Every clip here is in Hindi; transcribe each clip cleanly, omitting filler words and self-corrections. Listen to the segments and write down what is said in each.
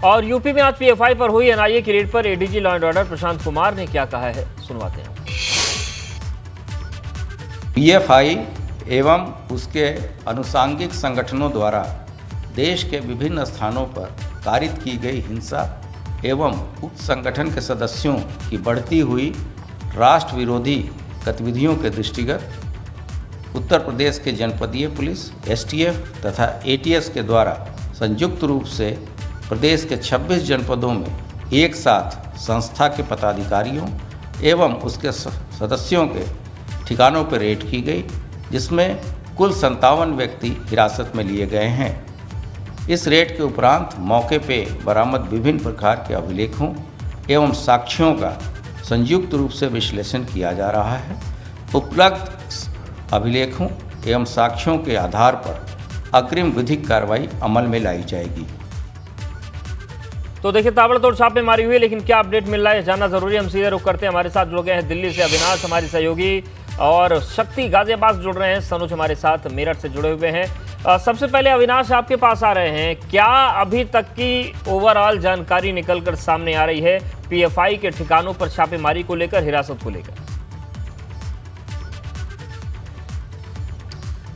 और यूपी में आज पीएफआई पर हुई एनआईए की रेड पर ADG law and order Prashant Kumar ने क्या कहा है, सुनवाते हैं। पीएफआई एवं उसके अनुषांगिक संगठनों द्वारा देश के विभिन्न स्थानों पर कारित की गई हिंसा एवं उक्त संगठन के सदस्यों की बढ़ती हुई राष्ट्र विरोधी गतिविधियों के दृष्टिगत उत्तर प्रदेश के जनपदीय पुलिस, एसटीएफ तथा एटीएस के द्वारा संयुक्त रूप से प्रदेश के 26 जनपदों में एक साथ संस्था के पदाधिकारियों एवं उसके सदस्यों के ठिकानों पर रेड की गई, जिसमें कुल 57 व्यक्ति हिरासत में लिए गए हैं। इस रेड के उपरांत मौके पे बरामद विभिन्न प्रकार के अभिलेखों एवं साक्ष्यों का संयुक्त रूप से विश्लेषण किया जा रहा है। उपलब्ध अभिलेखों एवं साक्ष्यों के आधार पर अग्रिम विधिक कार्रवाई अमल में लाई जाएगी। तो देखिए, ताबड़तोड़ छापेमारी हुई, लेकिन क्या अपडेट मिल रहा है जानना जरूरी। हम सीधे रुख करते हैं। हमारे साथ जुड़ गए हैं दिल्ली से अविनाश, हमारी सहयोगी, और शक्ति गाजियाबाद जुड़ रहे हैं, सनुज हमारे साथ मेरठ से जुड़े हुए हैं। सबसे पहले अविनाश, आपके पास आ रहे हैं, क्या अभी तक की ओवरऑल जानकारी निकलकर सामने आ रही है पीएफआई के ठिकानों पर छापेमारी को लेकर, हिरासत को लेकर?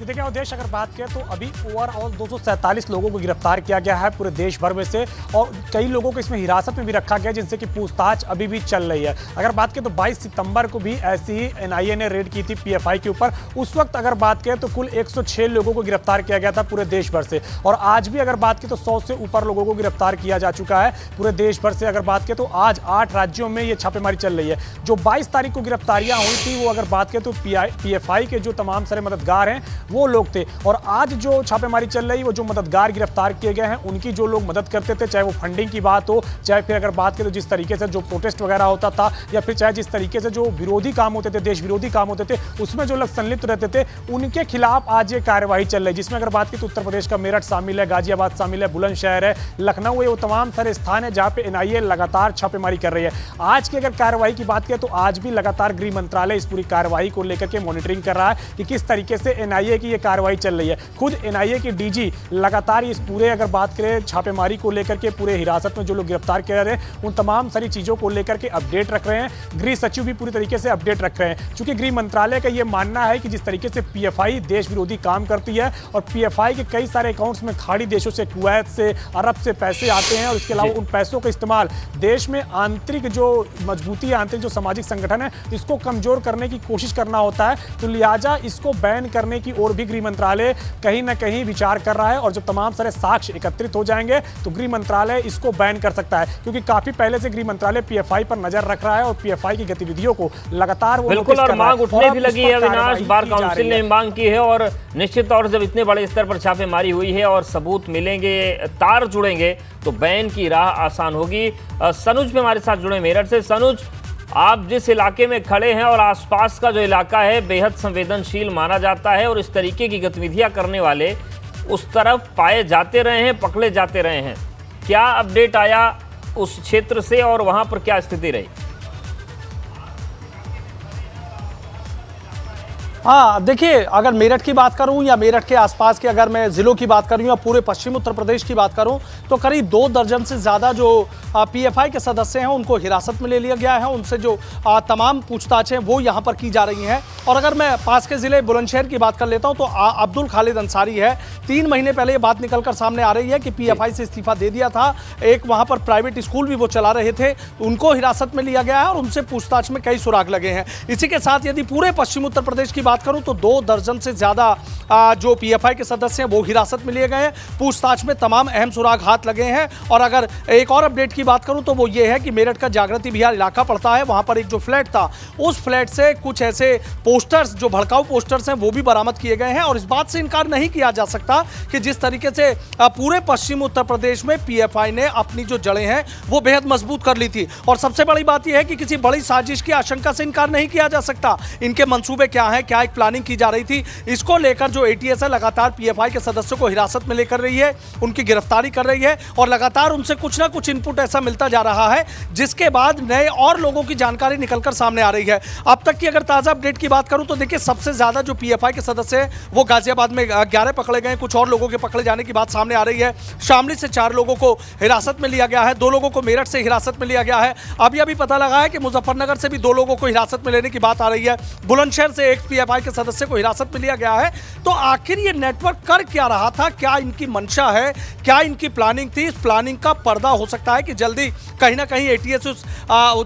देखिए उद्देश्य अगर बात करें तो अभी ओवरऑल 247 लोगों को गिरफ्तार किया गया है पूरे देश भर में से, और कई लोगों को इसमें हिरासत में भी रखा गया जिनसे कि पूछताछ अभी भी चल रही है। अगर बात करें तो 22 सितंबर को भी ऐसी ही एनआईए ने रेड की थी पीएफआई के ऊपर। उस वक्त अगर बात करें तो कुल 106 लोगों को गिरफ्तार किया गया था पूरे देश भर से, और आज भी अगर बात करें तो 100 से ऊपर लोगों को गिरफ्तार किया जा चुका है पूरे देश भर से। अगर बात करें तो आज 8 राज्यों में ये छापेमारी चल रही है। जो 22 तारीख को गिरफ्तारियां हुई थी वो अगर बात करें तो पीएफआई के जो तमाम सारे मददगार हैं वो लोग थे, और आज जो छापेमारी चल रही है वो जो मददगार गिरफ्तार किए गए हैं उनकी जो लोग मदद करते थे, चाहे वो फंडिंग की बात हो, चाहे फिर अगर बात करें तो जिस तरीके से जो प्रोटेस्ट वगैरह होता था, या फिर चाहे जिस तरीके से जो विरोधी काम होते थे, देश विरोधी काम होते थे, उसमें जो लोग संलिप्त रहते थे उनके खिलाफ आज ये कार्रवाई चल रही है। जिसमें अगर बात करें तो उत्तर प्रदेश का मेरठ शामिल है, गाजियाबाद शामिल है, बुलंदशहर है, लखनऊ है, वो तमाम सारे स्थान है जहाँ पे एनआईए लगातार छापेमारी कर रही है। आज की अगर कार्रवाई की बात करें तो आज भी लगातार गृह मंत्रालय इस पूरी कार्रवाई को लेकर के मॉनिटरिंग कर रहा है कि किस तरीके से एनआईए की ये कार्रवाई चल रही है। खुद एनआईए की डीजी लगातार इस पूरे अगर बात करें छापेमारी को लेकर के पूरे हिरासत में जो लोग गिरफ्तार किए रहे हैं उन तमाम सारी चीज़ों को लेकर के अपडेट रख रहे हैं। गृह सचिव भी पूरी तरीके से अपडेट रख रहे हैं, क्योंकि गृह मंत्रालय का ये मानना है कि जिस तरीके से पीएफआई देश विरोधी काम करती है और पीएफआई के कई सारे अकाउंट्स में खाड़ी देशों से, कुवैत से, अरब से पैसे आते हैं, और इसके अलावा उन पैसों का इस्तेमाल देश में आंतरिक जो मजबूती, आंतरिक जो सामाजिक संगठन है इसको कमजोर करने की कोशिश करना होता है। तो लिहाजा इसको बैन करने की ओर भी गृह मंत्रालय कहीं ना कहीं विचार कर रहा है, और जब तमाम सारे साक्ष्य एकत्रित हो जाएंगे तो गृह मंत्रालय इसको बैन कर सकता है, क्योंकि काफी पहले से गृह मंत्रालय पीएफआई पर नजर रख रहा है और पीएफआई की गतिविधियों को लगातार वो बिल्कुल, और मांग उठने भी लगी है अविनाश। बार काउंसिल ने मांग की है, और निश्चित तौर से जब इतने बड़े स्तर पर छापेमारी हुई है और सबूत मिलेंगे, तार जुड़ेंगे, तो बैन की राह आसान होगी। सनुज भी हमारे साथ जुड़े मेरठ से। सनुज, आप जिस इलाके में खड़े हैं और आसपास का जो इलाका है बेहद संवेदनशील माना जाता है, और इस तरीके की गतिविधियां करने वाले उस तरफ पाए जाते रहे हैं, पकड़े जाते रहे हैं। क्या अपडेट आया उस क्षेत्र से और वहां पर क्या स्थिति रही? हाँ देखिए, अगर मेरठ की बात करूं या मेरठ के आसपास के अगर मैं ज़िलों की बात करूं या पूरे पश्चिम उत्तर प्रदेश की बात करूं तो करीब 2 दर्जन से ज़्यादा जो पीएफआई के सदस्य हैं उनको हिरासत में ले लिया गया है। उनसे जो तमाम पूछताछें वो यहां पर की जा रही हैं। और अगर मैं पास के ज़िले बुलंदशहर की बात कर लेता हूं तो अब्दुल खालिद अंसारी है। 3 महीने पहले ये बात निकल कर सामने आ रही है कि पीएफआई से इस्तीफा दे दिया था। एक वहाँ पर प्राइवेट स्कूल भी वो चला रहे थे, उनको हिरासत में लिया गया है और उनसे पूछताछ में कई सुराग लगे हैं। इसी के साथ यदि पूरे पश्चिम उत्तर प्रदेश की बात करूं तो 2 दर्जन से ज्यादा जो पीएफआई के सदस्य हैं वो हिरासत में लिए गए हैं। पूछताछ में तमाम अहम सुराग हाथ लगे हैं। और अगर एक और अपडेट की बात करूं तो वो ये है कि मेरठ का जागृति विहार इलाका पड़ता है, वहां पर एक जो फ्लैट था उस फ्लैट से कुछ ऐसे पोस्टर्स, जो भड़काऊ पोस्टर्स हैं, वो भी बरामद किए गए हैं। और इस बात से इनकार नहीं किया जा सकता कि जिस तरीके से पूरे पश्चिम उत्तर प्रदेश में पीएफआई ने अपनी जो जड़ें हैं वो बेहद मजबूत कर ली थी। और सबसे बड़ी बात यह है कि किसी बड़ी साजिश की आशंका से इनकार नहीं किया जा सकता। इनके मंसूबे क्या हैं, क्या क्या एक प्लानिंग की जा रही थी, इसको लेकर जो एटीएस है लगातार पीएफआई के सदस्यों को हिरासत में लेकर रही है, उनकी गिरफ्तारी कर रही है और लगातार उनसे कुछ ना कुछ इनपुट ऐसा मिलता जा रहा है जिसके बाद नए और लोगों की जानकारी निकलकर सामने आ रही है। अब तक की अगर ताजा अपडेट की बात करूं तो देखिए, सबसे ज्यादा जो पीएफआई के सदस्य हैं वो गाजियाबाद में 11 पकड़े गए, कुछ और लोगों के पकड़े जाने की बात सामने आ रही है। शामली से 4 लोगों को हिरासत में लिया गया है, 2 लोगों को मेरठ से हिरासत में लिया गया है। अभी पता लगा है कि मुजफ्फरनगर से भी 2 लोगों को हिरासत में लेने की बात आ रही है। बुलंदशहर से एक पीएफआई के सदस्य को हिरासत में लिया गया है। तो आखिर ये नेटवर्क कर क्या रहा था, क्या इनकी मंशा है, क्या इनकी प्लानिंग थी? इस प्लानिंग का पर्दा हो सकता है कि जल्दी कहीं ना कहीं एटीएस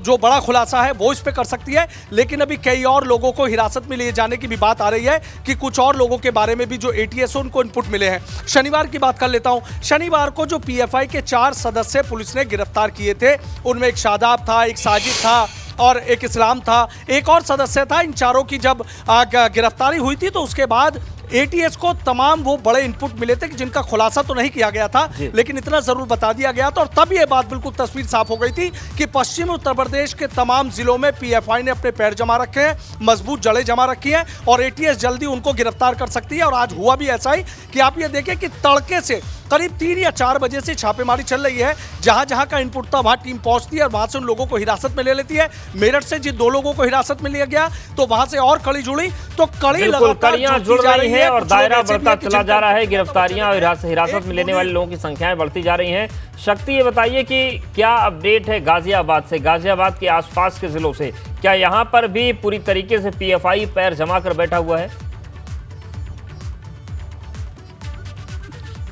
जो बड़ा खुलासा है वो इस पे कर सकती है। लेकिन अभी कई और लोगों को हिरासत में लिए जाने की भी बात आ रही है कि कुछ और लोगों के बारे में भी जो एटीएस उनको इनपुट मिले हैं। शनिवार की बात कर लेता हूं। शनिवार को जो पीएफआई के 4 सदस्य पुलिस ने गिरफ्तार किए थे, उनमें एक शादाब था, एक साजिद था और एक इस्लाम था, एक और सदस्य था। इन चारों की जब गिरफ्तारी हुई थी तो उसके बाद एटीएस को तमाम वो बड़े इनपुट मिले थे कि जिनका खुलासा तो नहीं किया गया था, लेकिन इतना जरूर बता दिया गया था। और तब ये बात बिल्कुल तस्वीर साफ हो गई थी कि पश्चिमी उत्तर प्रदेश के तमाम जिलों में पीएफआई ने अपने पैर जमा रखे हैं, मजबूत जड़ें जमा रखी हैं और एटीएस जल्दी उनको गिरफ्तार कर सकती है। और आज हुआ भी ऐसा ही कि आप ये देखें कि तड़के से करीब 3 या 4 बजे से छापेमारी चल रही है। जहां जहां का इनपुट था वहां टीम पहुंचती है और वहां से उन लोगों को हिरासत में ले लेती है। मेरठ से जिन 2 लोगों को हिरासत में लिया गया तो वहां से और कड़ी जुड़ी, तो कड़ी लगातार जुड़ रही है और दायरा बढ़ता चला जा रहा है। गिरफ्तारियां और हिरासत में लेने वाले लोगों की संख्याएं बढ़ती जा रही हैं। शक्ति, ये बताइए कि क्या अपडेट है गाजियाबाद से, गाजियाबाद के आसपास के जिलों से? क्या यहां पर भी पूरी तरीके से पीएफआई पैर जमा कर बैठा हुआ है?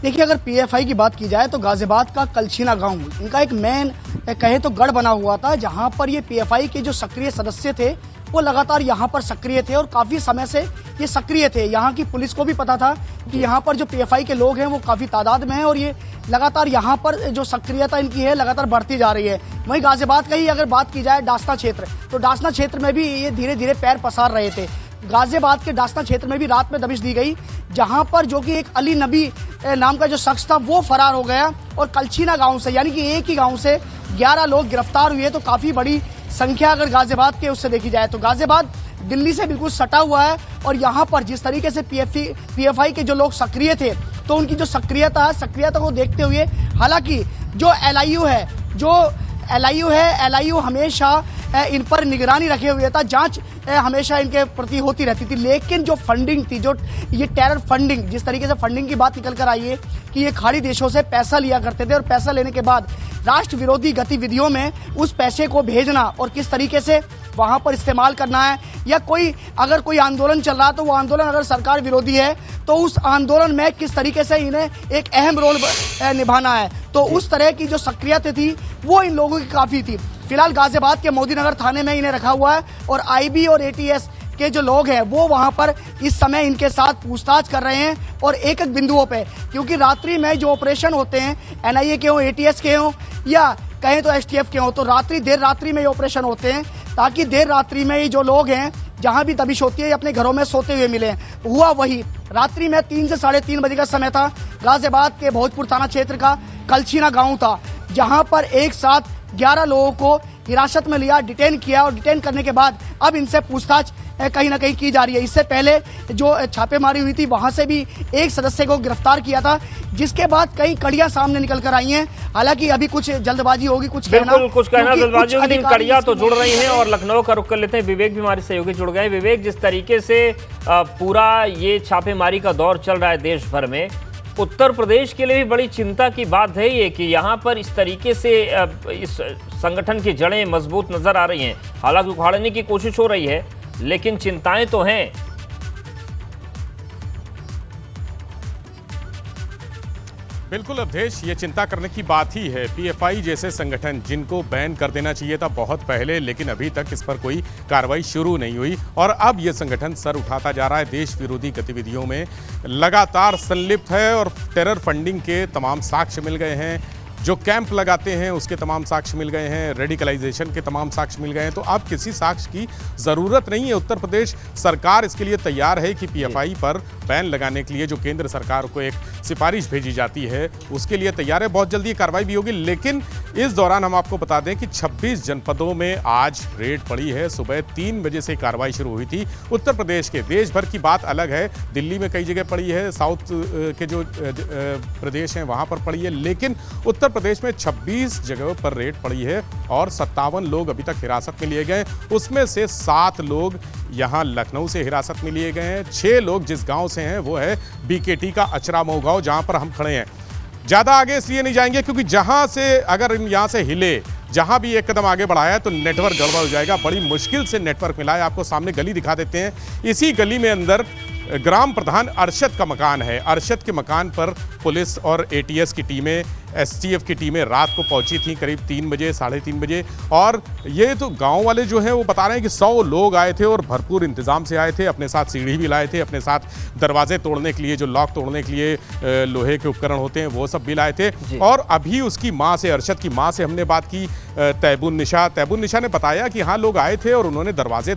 देखिए, अगर पीएफआई की बात की जाए तो गाजियाबाद का कलछीना गांव इनका एक मेन कहे तो गढ़ बना हुआ था, जहां पर ये पीएफआई के जो सक्रिय सदस्य थे वो लगातार यहाँ पर सक्रिय थे और काफ़ी समय से ये सक्रिय थे। यहाँ की पुलिस को भी पता था कि यहाँ पर जो पीएफआई के लोग हैं वो काफ़ी तादाद में हैं और ये लगातार यहाँ पर जो सक्रियता इनकी है लगातार बढ़ती जा रही है। वहीं गाजियाबाद का ही अगर बात की जाए डासना क्षेत्र, तो डासना क्षेत्र में भी ये धीरे धीरे पैर पसार रहे थे। गाजियाबाद के डासना क्षेत्र में भी रात में दबिश दी गई, जहां पर जो कि एक अली नबी नाम का जो शख्स था वो फरार हो गया और कलछीना गांव से, यानी कि एक ही गांव से 11 लोग गिरफ्तार हुए। तो काफ़ी बड़ी संख्या अगर गाजियाबाद के उससे देखी जाए तो गाजियाबाद दिल्ली से बिल्कुल सटा हुआ है और यहाँ पर जिस तरीके से पीएफआई के जो लोग सक्रिय थे तो उनकी जो सक्रियता को देखते हुए, हालांकि जो एलआईयू हमेशा इन पर निगरानी रखे हुए था, जांच हमेशा इनके प्रति होती रहती थी। लेकिन जो फंडिंग थी, जो ये टेरर फंडिंग, जिस तरीके से फंडिंग की बात निकल कर आई है कि ये खाड़ी देशों से पैसा लिया करते थे और पैसा लेने के बाद राष्ट्र विरोधी गतिविधियों में उस पैसे को भेजना और किस तरीके से वहां पर इस्तेमाल करना है, या अगर कोई आंदोलन चल रहा है तो वो आंदोलन अगर सरकार विरोधी है तो उस आंदोलन में किस तरीके से इन्हें एक अहम रोल निभाना है। तो उस तरह की जो सक्रियता थी वो इन लोगों की काफ़ी थी। फिलहाल गाजियाबाद के मोदीनगर थाने में इन्हें रखा हुआ है और आईबी और एटीएस के जो लोग हैं वो वहां पर इस समय इनके साथ पूछताछ कर रहे हैं और एक एक बिंदुओं पे, क्योंकि रात्रि में जो ऑपरेशन होते हैं, एनआईए के हों, एटीएस के हों या कहें तो एसटीएफ के हों, तो देर रात्रि में ये ऑपरेशन होते हैं ताकि देर रात्रि में ये जो लोग हैं जहां भी दबिश होती है अपने घरों में सोते हुए मिले। हुआ वही रात्रि में 3 से 3:30 बजे का समय था। गाजियाबाद के भोजपुर थाना क्षेत्र का कलछीना गांव था, जहां पर एक साथ 11 लोगों को हिरासत में लिया, डिटेन किया और डिटेन करने के बाद अब इनसे पूछताछ कहीं ना कहीं की जा रही है। इससे पहले जो छापेमारी हुई थी वहां से भी एक सदस्य को गिरफ्तार किया था, जिसके बाद कई कड़ियां सामने निकल कर आई हैं। हालांकि अभी कुछ जल्दबाजी होगी, कुछ कहना जल्दबाजी होगी, लेकिन कड़ियां तो जुड़ रही हैं। और लखनऊ का रुख कर लेते हैं, विवेक भी हमारे सहयोगी जुड़ गए। विवेक, जिस तरीके से पूरा ये छापेमारी का दौर चल रहा है देश भर में, उत्तर प्रदेश के लिए भी बड़ी चिंता की बात है ये कि यहाँ पर इस तरीके से इस संगठन की जड़ें मजबूत नजर आ रही हैं। हालांकि उखाड़ने की कोशिश हो रही है लेकिन चिंताएं तो हैं। बिल्कुल अवधेश, ये चिंता करने की बात ही है। पीएफआई जैसे संगठन जिनको बैन कर देना चाहिए था बहुत पहले, लेकिन अभी तक इस पर कोई कार्रवाई शुरू नहीं हुई और अब ये संगठन सर उठाता जा रहा है, देश विरोधी गतिविधियों में लगातार संलिप्त है और टेरर फंडिंग के तमाम साक्ष्य मिल गए हैं। जो कैंप लगाते हैं उसके तमाम साक्ष्य मिल गए हैं, रेडिकलाइजेशन के तमाम साक्ष्य मिल गए हैं। तो अब किसी साक्ष्य की ज़रूरत नहीं है। उत्तर प्रदेश सरकार इसके लिए तैयार है कि पीएफआई पर बैन लगाने के लिए जो केंद्र सरकार को एक सिफारिश भेजी जाती है उसके लिए तैयार है। बहुत जल्दी कार्रवाई भी होगी। लेकिन इस दौरान हम आपको बता दें कि 26 जनपदों में आज रेड पड़ी है। सुबह 3 बजे से कार्रवाई शुरू हुई थी। उत्तर प्रदेश के, देश भर की बात अलग है, दिल्ली में कई जगह पड़ी है, साउथ के जो प्रदेश हैं वहाँ पर पड़ी है, लेकिन उत्तर प्रदेश में 26 जगहों पर रेड पड़ी है और 57 लोग अभी तक हिरासत में लिए गए। उसमें से 7 लोग यहाँ लखनऊ से हिरासत में लिए गए हैं। 6 लोग जिस गांव से हैं वो है बीकेटी का अचरा मऊ गांव, जहां पर हम खड़े हैं। ज़्यादा आगे इसलिए नहीं जाएंगे क्योंकि जहां से अगर यहाँ से हिले, जहां भी एक कदम आगे बढ़ाया तो नेटवर्क गड़बड़ हो जाएगा। बड़ी मुश्किल से नेटवर्क मिला है। आपको सामने गली दिखा देते हैं। इसी गली में अंदर ग्राम प्रधान अरशद का मकान है। अरशद के मकान पर पुलिस और एटीएस की टीमें, एसटीएफ की टीमें रात को पहुंची थी करीब 3 बजे, 3:30 बजे। और ये तो गांव वाले जो हैं वो बता रहे हैं कि 100 लोग आए थे और भरपूर इंतजाम से आए थे। अपने साथ सीढ़ी भी लाए थे, अपने साथ दरवाजे तोड़ने के लिए, जो लॉक तोड़ने के लिए लोहे के उपकरण होते हैं वो सब भी लाए थे। और अभी उसकी माँ से, अरशद की माँ से हमने बात की, तैबुन निशा ने बताया कि हाँ, लोग आए थे और उन्होंने दरवाजे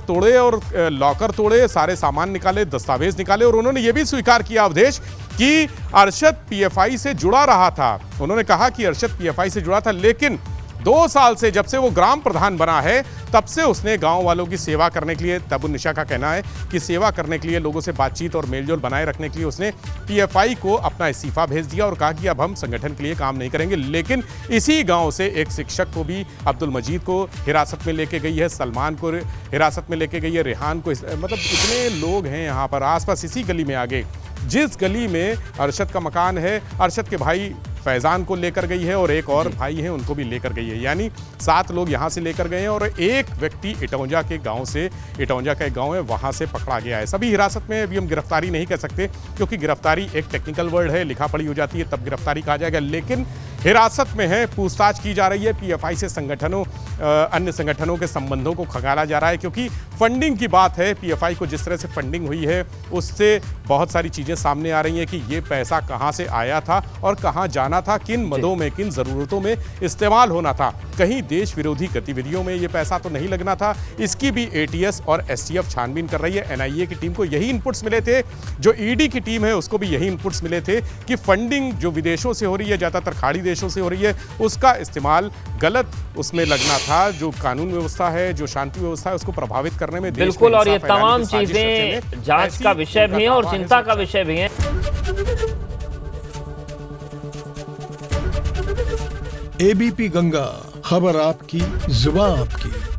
तोड़े और लॉकर तोड़े, सारे सामान निकाले, दस्तावेज निकाले। और उन्होंने ये भी स्वीकार किया अवधेश कि अरशद पीएफआई से जुड़ा रहा था। उन्होंने कहा कि अरशद पीएफआई से जुड़ा था, लेकिन 2 साल से, जब से वो ग्राम प्रधान बना है, तब से उसने गांव वालों की सेवा करने के लिए, तैबुन निशा का कहना है कि सेवा करने के लिए, लोगों से बातचीत और मेलजोल बनाए रखने के लिए उसने पीएफआई को अपना इस्तीफा भेज दिया और कहा कि अब हम संगठन के लिए काम नहीं करेंगे। लेकिन इसी गांव से एक शिक्षक को भी, अब्दुल मजीद को हिरासत में लेके गई है, सलमान को हिरासत में लेके गई है, रेहान को, मतलब इतने लोग हैं यहाँ पर आसपास। इसी गली में आगे, जिस गली में अरशद का मकान है, अरशद के भाई फैज़ान को लेकर गई है और एक और भाई हैं उनको भी लेकर गई है। यानी 7 लोग यहाँ से लेकर गए हैं और एक व्यक्ति इटौंजा के गांव से, इटौंजा का एक गांव है, वहाँ से पकड़ा गया है। सभी हिरासत में। अभी हम गिरफ्तारी नहीं कह सकते क्योंकि गिरफ्तारी एक टेक्निकल वर्ड है, लिखा पढ़ी हो जाती है तब गिरफ्तारी कहा जाएगा। लेकिन हिरासत में है, पूछताछ की जा रही है। पीएफआई से अन्य संगठनों के संबंधों को खंगाला जा रहा है क्योंकि फंडिंग की बात है। पीएफआई को जिस तरह से फंडिंग हुई है उससे बहुत सारी चीज़ें सामने आ रही हैं कि ये पैसा कहाँ से आया था और कहाँ जाना था, किन मदों में, किन ज़रूरतों में इस्तेमाल होना था। कहीं देश विरोधी गतिविधियों में ये पैसा तो नहीं लगना था। इसकी भी एटीएस और एसटीएफ छानबीन कर रही है। एनआईए की टीम को यही इनपुट्स मिले थे, जो ईडी की टीम है उसको भी यही इनपुट्स मिले थे कि फंडिंग जो विदेशों से हो रही है, ज़्यादातर खाड़ी देशों से हो रही है, उसका इस्तेमाल गलत उसमें लगना था। जो कानून व्यवस्था है, जो शांति व्यवस्था है, उसको प्रभावित करने में बिल्कुल। और ये तमाम चीजें जांच का विषय भी हैं और चिंता का विषय भी हैं। एबीपी गंगा, खबर आपकी, जुबान आपकी।